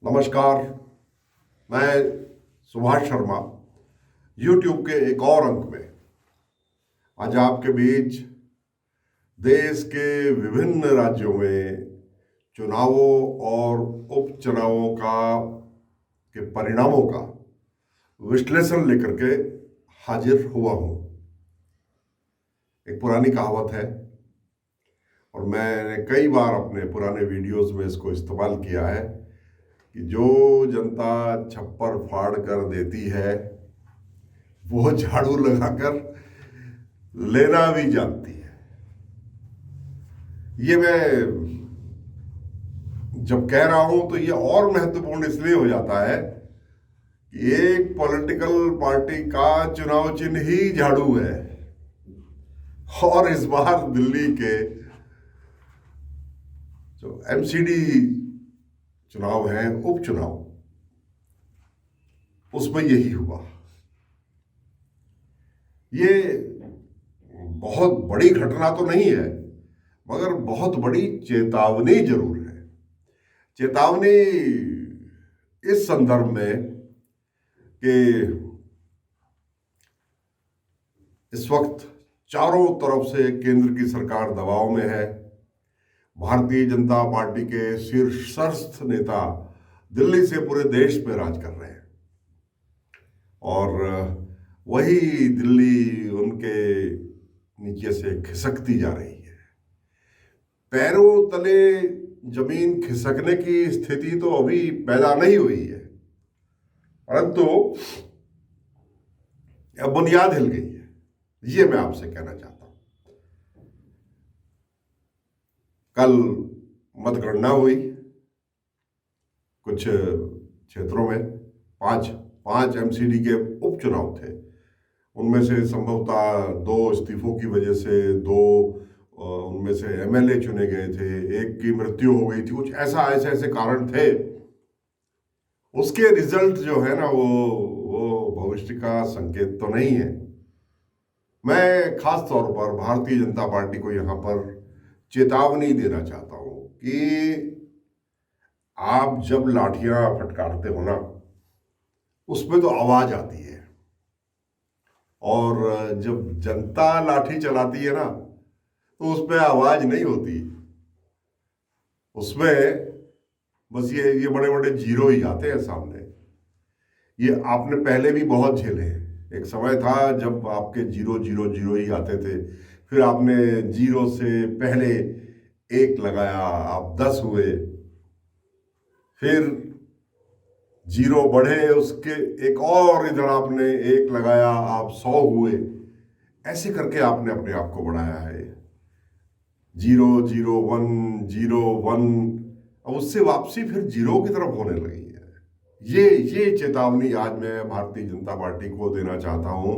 नमस्कार। मैं सुभाष शर्मा YouTube के एक और अंक में आज आपके बीच देश के विभिन्न राज्यों में चुनावों और उपचुनावों के परिणामों का विश्लेषण लेकर के हाजिर हुआ हूं। एक पुरानी कहावत है और मैंने कई बार अपने पुराने वीडियोस में इसको इस्तेमाल किया है कि जो जनता छप्पर फाड़ कर देती है वो झाड़ू लगाकर लेना भी जानती है। ये मैं जब कह रहा हूं तो ये और महत्वपूर्ण इसलिए हो जाता है कि एक पॉलिटिकल पार्टी का चुनाव चिन्ह ही झाड़ू है और इस बार दिल्ली के जो एमसीडी चुनाव है, उपचुनाव, उसमें यही हुआ। ये बहुत बड़ी घटना तो नहीं है मगर बहुत बड़ी चेतावनी जरूर है। चेतावनी इस संदर्भ में कि इस वक्त चारों तरफ से केंद्र की सरकार दबाव में है। भारतीय जनता पार्टी के शीर्षस्थ नेता दिल्ली से पूरे देश पे राज कर रहे हैं और वही दिल्ली उनके नीचे से खिसकती जा रही है। पैरों तले जमीन खिसकने की स्थिति तो अभी पैदा नहीं हुई है, परंतु अब बुनियाद हिल गई है। ये मैं आपसे कहना चाहता हूं। कल मतगणना हुई कुछ क्षेत्रों में। पांच एमसीडी के उपचुनाव थे। उनमें से संभवतः 2 इस्तीफों की वजह से 2 उनमें से एमएलए चुने गए थे, एक की मृत्यु हो गई थी, कुछ ऐसे कारण थे। उसके रिजल्ट जो है ना वो भविष्य का संकेत तो नहीं है। मैं खास तौर पर भारतीय जनता पार्टी को यहां पर चेतावनी देना चाहता हूं कि आप जब लाठियां फटकारते हो ना, उसमें तो आवाज आती है, और जब जनता लाठी चलाती है ना तो उसमें आवाज नहीं होती। उसमें बस ये बड़े बड़े जीरो ही आते हैं सामने। ये आपने पहले भी बहुत झेले हैं। एक समय था जब आपके 0 ही आते थे, फिर आपने 0 से पहले 1 लगाया, आप 10 हुए, फिर 0 बढ़े, उसके एक और इधर आपने 1 लगाया, आप 100 हुए। ऐसे करके आपने अपने आप को बढ़ाया है। 0 0 1 0 1, अब उससे वापसी फिर 0 की तरफ होने लगी है। ये चेतावनी आज मैं भारतीय जनता पार्टी को देना चाहता हूं।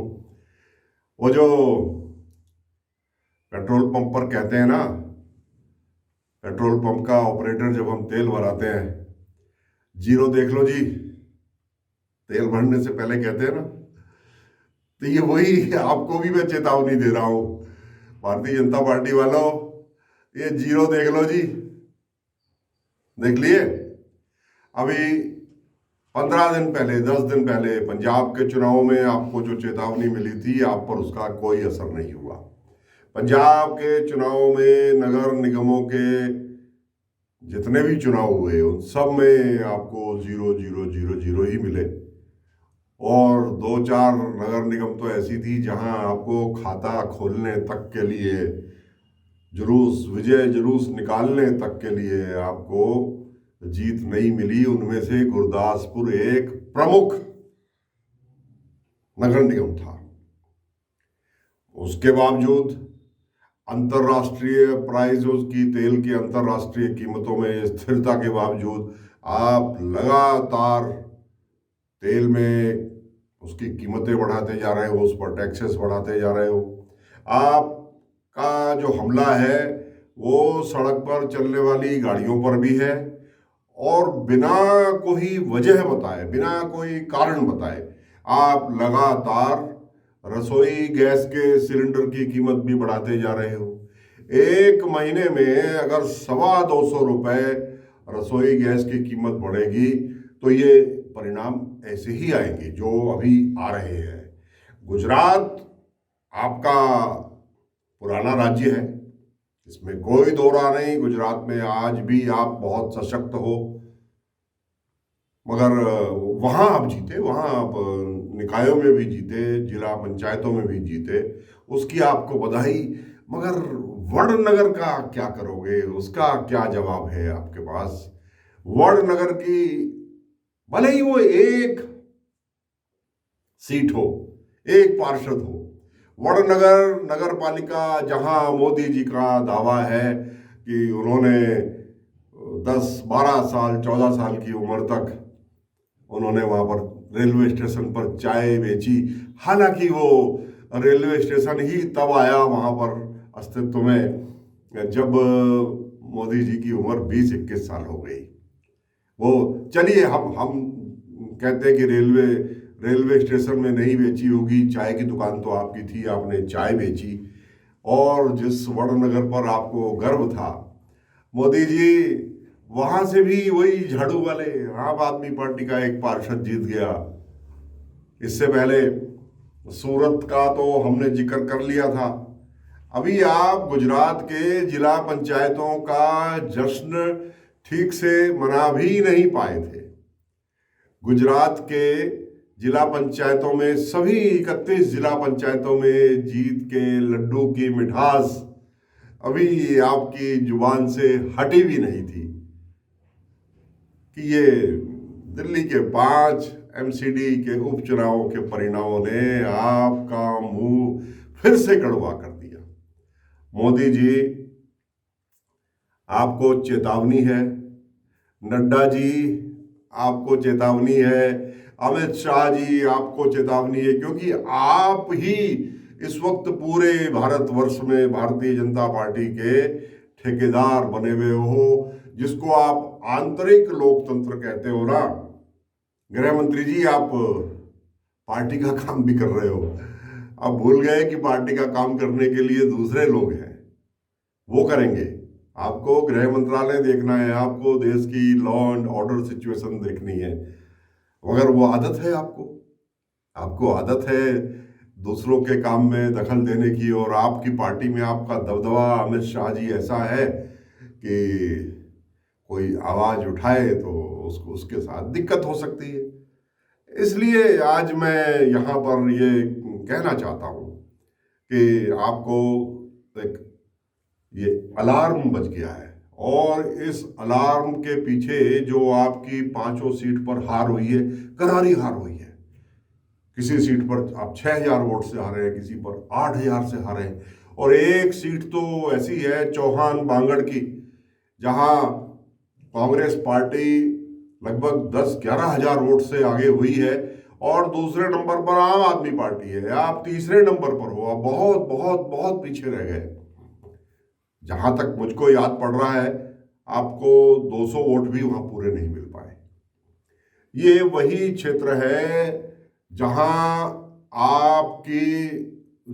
वो जो पेट्रोल पंप पर कहते हैं ना, पेट्रोल पंप का ऑपरेटर जब हम तेल भराते हैं, 0 देख लो जी, तेल भरने से पहले कहते हैं ना, तो ये वही आपको भी मैं चेतावनी दे रहा हूं। भारतीय जनता पार्टी वालों, ये 0 देख लो जी, देख लिए। अभी 15 दिन पहले, 10 दिन पहले पंजाब के चुनाव में आपको जो चेतावनी मिली थी, आप पर उसका कोई असर नहीं हुआ। पंजाब के चुनाव में नगर निगमों के जितने भी चुनाव हुए उन सब में आपको 0 0 0 0 ही मिले, और 2-4 नगर निगम तो ऐसी थी जहां आपको खाता खोलने तक के लिए विजय जुलूस निकालने तक के लिए आपको जीत नहीं मिली। उनमें से गुरदासपुर एक प्रमुख नगर निगम था। उसके बावजूद अंतर्राष्ट्रीय प्राइसों की, तेल की अंतर्राष्ट्रीय कीमतों में स्थिरता के बावजूद आप लगातार तेल में उसकी कीमतें बढ़ाते जा रहे हो, उस पर टैक्सेस बढ़ाते जा रहे हो। आपका जो हमला है वो सड़क पर चलने वाली गाड़ियों पर भी है, और बिना कोई वजह बताए, बिना कोई कारण बताए आप लगातार रसोई गैस के सिलेंडर की कीमत भी बढ़ाते जा रहे हो। एक महीने में अगर 225 रुपए रसोई गैस की कीमत बढ़ेगी, तो ये परिणाम ऐसे ही आएंगे जो अभी आ रहे हैं। गुजरात आपका पुराना राज्य है, इसमें कोई दो राह नहीं। गुजरात में आज भी आप बहुत सशक्त हो, मगर वहाँ आप जीते, वहाँ आप निकायों में भी जीते, जिला पंचायतों में भी जीते, उसकी आपको बधाई। मगर वडनगर का क्या करोगे, उसका क्या जवाब है आपके पास? वडनगर की भले ही वो एक सीट हो, एक पार्षद हो, वडनगर नगर पालिका जहां मोदी जी का दावा है कि उन्होंने 10-12 साल 14 साल की उम्र तक उन्होंने वहां पर रेलवे स्टेशन पर चाय बेची। हालांकि वो रेलवे स्टेशन ही तब आया वहां पर अस्तित्व में जब मोदी जी की उम्र 20-21 साल हो गई। वो चलिए, हम कहते हैं कि रेलवे स्टेशन में नहीं बेची होगी, चाय की दुकान तो आपकी थी, आपने चाय बेची। और जिस वडनगर पर आपको गर्व था, मोदी जी वहां से भी वही झाड़ू वाले आम आदमी पार्टी का एक पार्षद जीत गया। इससे पहले सूरत का तो हमने जिक्र कर लिया था। अभी आप गुजरात के जिला पंचायतों का जश्न ठीक से मना भी नहीं पाए थे। गुजरात के जिला पंचायतों में, सभी 31 जिला पंचायतों में जीत के लड्डू की मिठास अभी आपकी जुबान से हटी भी नहीं थी कि ये दिल्ली के 5 एमसीडी के उपचुनावों के परिणामों ने आपका मुंह फिर से कड़वा कर दिया। मोदी जी, आपको चेतावनी है। नड्डा जी, आपको चेतावनी है। अमित शाह जी, आपको चेतावनी है, क्योंकि आप ही इस वक्त पूरे भारतवर्ष में भारतीय जनता पार्टी के ठेकेदार बने हुए हो, जिसको आप आंतरिक लोकतंत्र कहते हो ना। गृह मंत्री जी, आप पार्टी का काम भी कर रहे हो। आप भूल गए कि पार्टी का काम करने के लिए दूसरे लोग हैं, वो करेंगे। आपको गृह मंत्रालय देखना है, आपको देश की लॉ एंड ऑर्डर सिचुएशन देखनी है, मगर वो आदत है आपको आदत है दूसरों के काम में दखल देने की। और आपकी पार्टी में आपका दबदबा अमित शाह जी ऐसा है कि कोई आवाज उठाए तो उसके साथ दिक्कत हो सकती है। इसलिए आज मैं यहाँ पर ये कहना चाहता हूँ कि आपको एक ये अलार्म बज गया है, और इस अलार्म के पीछे जो आपकी 5 सीट पर हार हुई है, करारी हार हुई है। किसी सीट पर आप 6000 वोट से हारे हैं, किसी पर 8000 से हारे हैं, और एक सीट तो ऐसी है चौहान बांगड़ की, जहां कांग्रेस पार्टी लगभग 10-11 हजार वोट से आगे हुई है, और दूसरे नंबर पर आम आदमी पार्टी है। आप तीसरे नंबर पर हो, आप बहुत बहुत बहुत पीछे रह गए। जहां तक मुझको याद पड़ रहा है, आपको 200 वोट भी वहां पूरे नहीं मिल पाए। ये वही क्षेत्र है जहां आपकी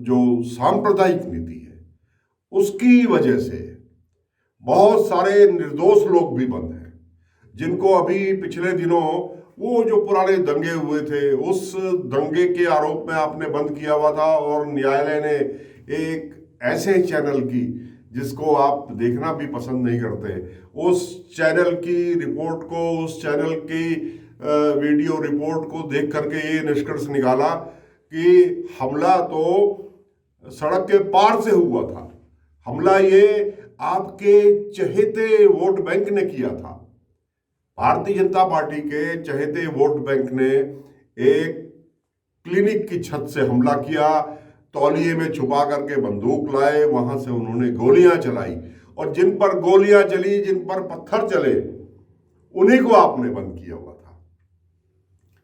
जो सांप्रदायिक नीति है, उसकी वजह से बहुत सारे निर्दोष लोग भी बंद हैं, जिनको अभी पिछले दिनों वो जो पुराने दंगे हुए थे, उस दंगे के आरोप में आपने बंद किया हुआ था, और न्यायालय ने एक ऐसे चैनल की, जिसको आप देखना भी पसंद नहीं करते, उस चैनल की रिपोर्ट को, उस चैनल की वीडियो रिपोर्ट को देख करके ये निष्कर्ष निकाला कि हमला तो सड़क के पार से हुआ था। हमला ये आपके चहेते वोट बैंक ने किया था। भारतीय जनता पार्टी के चहेते वोट बैंक ने एक क्लिनिक की छत से हमला किया, तौलिए में छुपा करके बंदूक लाए, वहां से उन्होंने गोलियां चलाई, और जिन पर गोलियां चली, जिन पर पत्थर चले, उन्हीं को आपने बंद किया हुआ था।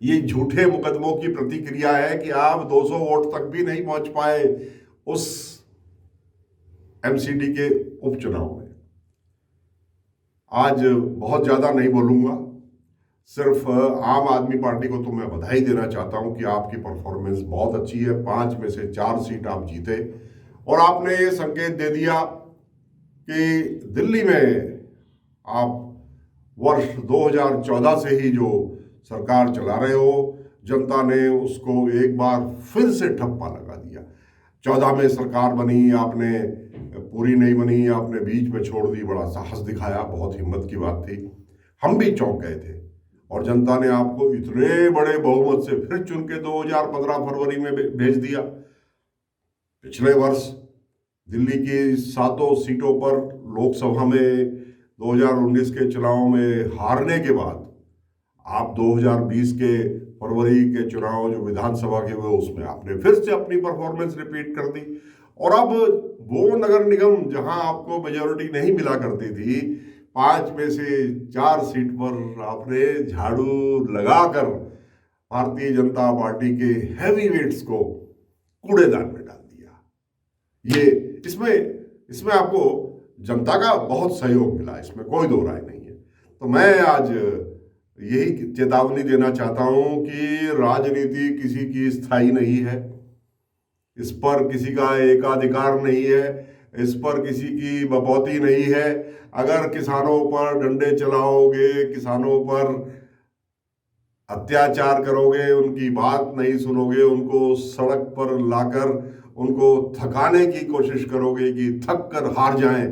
ये झूठे मुकदमों की प्रतिक्रिया है कि आप 200 वोट तक भी नहीं पहुंच पाए उस एमसीडी के उपचुनाव में। आज बहुत ज्यादा नहीं बोलूंगा, सिर्फ आम आदमी पार्टी को तो मैं बधाई देना चाहता हूं कि आपकी परफॉर्मेंस बहुत अच्छी है। 5 में से 4 सीट आप जीते, और आपने ये संकेत दे दिया कि दिल्ली में आप वर्ष 2014 से ही जो सरकार चला रहे हो, जनता ने उसको एक बार फिर से ठप्पा लगा दिया। 14 में सरकार बनी, आपने पूरी नहीं बनी, आपने बीच में छोड़ दी, बड़ा साहस दिखाया, बहुत हिम्मत की बात थी। हम भी चौंक गए थे और जनता ने आपको इतने बड़े बहुमत से फिर चुन के 2015 फरवरी में भेज दिया। पिछले वर्ष दिल्ली की 7 सीटों पर लोकसभा में 2019 के चुनाव में हारने के बाद आप 2020 के फरवरी के चुनाव जो विधानसभा के हुए उसमें आपने फिर से अपनी परफॉर्मेंस रिपीट कर दी। और अब वो नगर निगम जहां आपको मेजोरिटी नहीं मिला करती थी, 5 में से 4 सीट पर आपने झाड़ू लगाकर भारतीय जनता पार्टी के हैवी वेट्स को कूड़ेदान में डाल दिया। ये इसमें आपको जनता का बहुत सहयोग मिला, इसमें कोई दो राय नहीं है। तो मैं आज यही चेतावनी देना चाहता हूं कि राजनीति किसी की स्थायी नहीं है, इस पर किसी का एकाधिकार नहीं है, इस पर किसी की बपौती नहीं है। अगर किसानों पर डंडे चलाओगे, किसानों पर अत्याचार करोगे, उनकी बात नहीं सुनोगे, उनको सड़क पर लाकर उनको थकाने की कोशिश करोगे कि थक कर हार जाएं,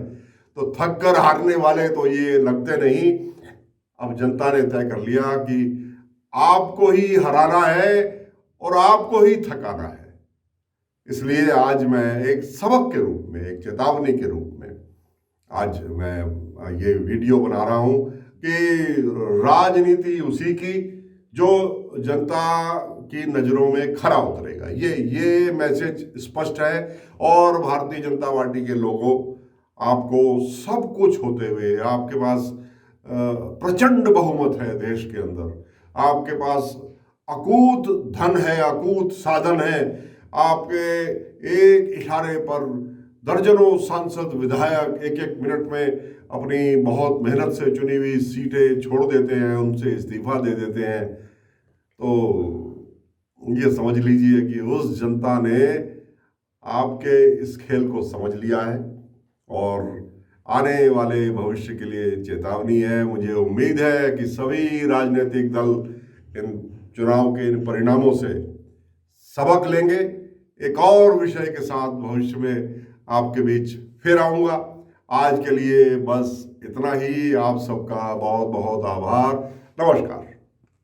तो थक कर हारने वाले तो ये लगते नहीं। अब जनता ने तय कर लिया कि आपको ही हराना है और आपको ही थकाना है। इसलिए आज मैं एक सबक के रूप में, एक चेतावनी के रूप में आज मैं ये वीडियो बना रहा हूं कि राजनीति उसी की जो जनता की नजरों में खरा उतरेगा। ये मैसेज स्पष्ट है। और भारतीय जनता पार्टी के लोगों, आपको सब कुछ होते हुए, आपके पास प्रचंड बहुमत है देश के अंदर, आपके पास अकूत धन है, अकूत साधन है, आपके एक इशारे पर दर्जनों सांसद विधायक एक एक मिनट में अपनी बहुत मेहनत से चुनी हुई सीटें छोड़ देते हैं, उनसे इस्तीफा दे देते हैं। तो ये समझ लीजिए कि उस जनता ने आपके इस खेल को समझ लिया है और आने वाले भविष्य के लिए चेतावनी है। मुझे उम्मीद है कि सभी राजनीतिक दल इन चुनाव के इन परिणामों से सबक लेंगे। एक और विषय के साथ भविष्य में आपके बीच फिर आऊँगा। आज के लिए बस इतना ही। आप सबका बहुत बहुत आभार। नमस्कार।